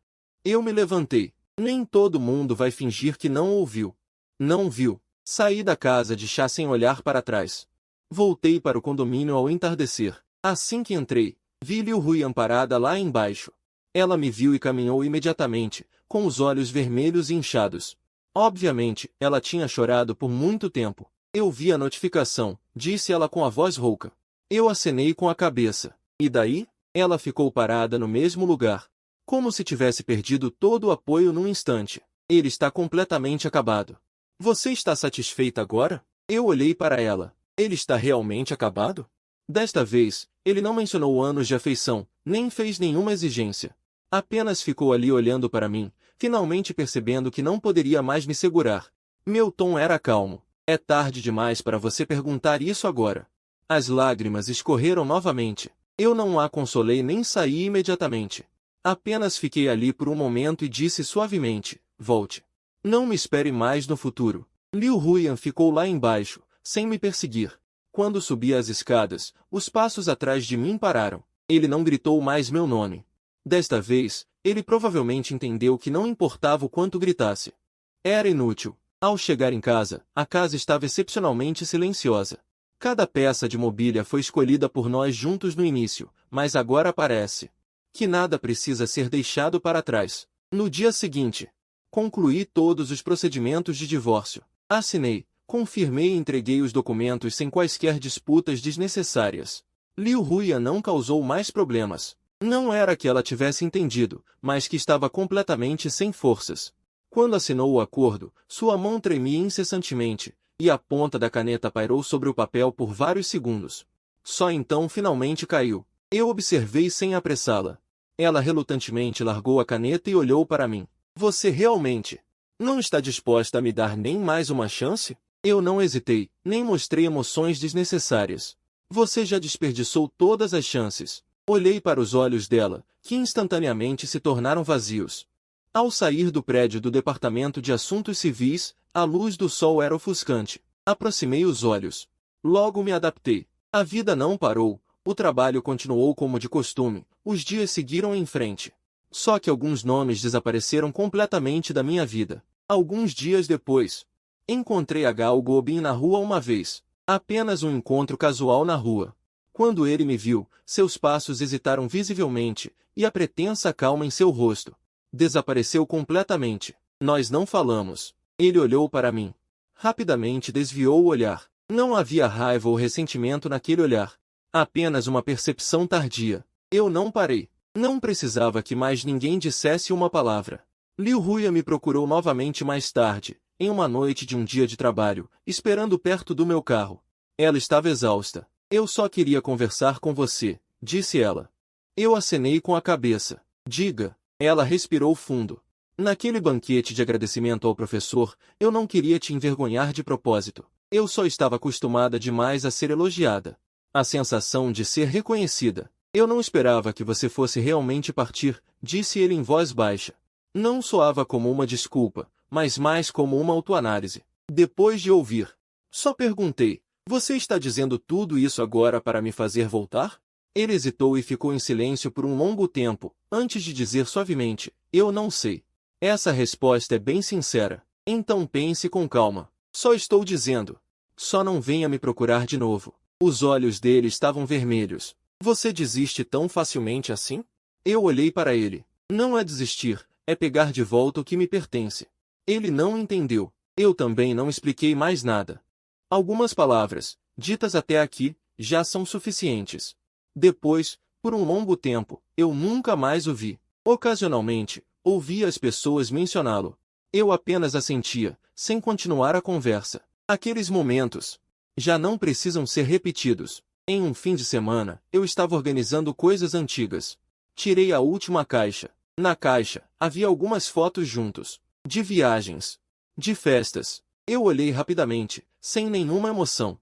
Eu me levantei. Nem todo mundo vai fingir que não ouviu. Não viu. Saí da casa de chá sem olhar para trás. Voltei para o condomínio ao entardecer. Assim que entrei, vi Liu Huyan parada lá embaixo. Ela me viu e caminhou imediatamente, com os olhos vermelhos e inchados. Obviamente, ela tinha chorado por muito tempo. Eu vi a notificação, disse ela com a voz rouca. Eu acenei com a cabeça. E daí? Ela ficou parada no mesmo lugar, como se tivesse perdido todo o apoio num instante. Ele está completamente acabado. Você está satisfeita agora? Eu olhei para ela. Ele está realmente acabado? Desta vez, ele não mencionou anos de afeição, nem fez nenhuma exigência. Apenas ficou ali olhando para mim, finalmente percebendo que não poderia mais me segurar. Meu tom era calmo. É tarde demais para você perguntar isso agora. As lágrimas escorreram novamente. Eu não a consolei nem saí imediatamente. Apenas fiquei ali por um momento e disse suavemente, volte. Não me espere mais no futuro. Liu Huiyan ficou lá embaixo, sem me perseguir. Quando subi as escadas, os passos atrás de mim pararam. Ele não gritou mais meu nome. Desta vez, ele provavelmente entendeu que não importava o quanto gritasse. Era inútil. Ao chegar em casa, a casa estava excepcionalmente silenciosa. Cada peça de mobília foi escolhida por nós juntos no início, mas agora parece que nada precisa ser deixado para trás. No dia seguinte, concluí todos os procedimentos de divórcio. Assinei, confirmei e entreguei os documentos sem quaisquer disputas desnecessárias. Liu Huiyan não causou mais problemas. Não era que ela tivesse entendido, mas que estava completamente sem forças. Quando assinou o acordo, sua mão tremia incessantemente, e a ponta da caneta pairou sobre o papel por vários segundos. Só então finalmente caiu. Eu observei sem apressá-la. Ela relutantemente largou a caneta e olhou para mim. Você realmente não está disposta a me dar nem mais uma chance? Eu não hesitei, nem mostrei emoções desnecessárias. Você já desperdiçou todas as chances. Olhei para os olhos dela, que instantaneamente se tornaram vazios. Ao sair do prédio do Departamento de Assuntos Civis, a luz do sol era ofuscante. Aproximei os olhos. Logo me adaptei. A vida não parou, o trabalho continuou como de costume, os dias seguiram em frente. Só que alguns nomes desapareceram completamente da minha vida. Alguns dias depois, encontrei a Gao Guobin na rua uma vez. Apenas um encontro casual na rua. Quando ele me viu, seus passos hesitaram visivelmente, e a pretensa calma em seu rosto desapareceu completamente. Nós não falamos. Ele olhou para mim. Rapidamente desviou o olhar. Não havia raiva ou ressentimento naquele olhar. Apenas uma percepção tardia. Eu não parei. Não precisava que mais ninguém dissesse uma palavra. Liu Huiyan me procurou novamente mais tarde, em uma noite de um dia de trabalho, esperando perto do meu carro. Ela estava exausta. Eu só queria conversar com você, disse ela. Eu acenei com a cabeça. Diga. Ela respirou fundo. Naquele banquete de agradecimento ao professor, eu não queria te envergonhar de propósito. Eu só estava acostumada demais a ser elogiada. A sensação de ser reconhecida. Eu não esperava que você fosse realmente partir, disse ele em voz baixa. Não soava como uma desculpa, mas mais como uma autoanálise. Depois de ouvir, só perguntei, você está dizendo tudo isso agora para me fazer voltar? Ele hesitou e ficou em silêncio por um longo tempo, antes de dizer suavemente, eu não sei. Essa resposta é bem sincera. Então pense com calma. Só estou dizendo. Só não venha me procurar de novo. Os olhos dele estavam vermelhos. Você desiste tão facilmente assim? Eu olhei para ele. Não é desistir, é pegar de volta o que me pertence. Ele não entendeu. Eu também não expliquei mais nada. Algumas palavras, ditas até aqui, já são suficientes. Depois, por um longo tempo, eu nunca mais o vi. Ocasionalmente, ouvia as pessoas mencioná-lo. Eu apenas assentia, sem continuar a conversa. Aqueles momentos já não precisam ser repetidos. Em um fim de semana, eu estava organizando coisas antigas. Tirei a última caixa. Na caixa, havia algumas fotos juntos. De viagens. De festas. Eu olhei rapidamente, sem nenhuma emoção.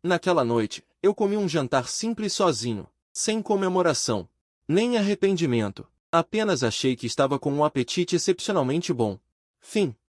Naquela noite, eu comi um jantar simples sozinho. Sem comemoração. Nem arrependimento. Apenas achei que estava com um apetite excepcionalmente bom. Fim.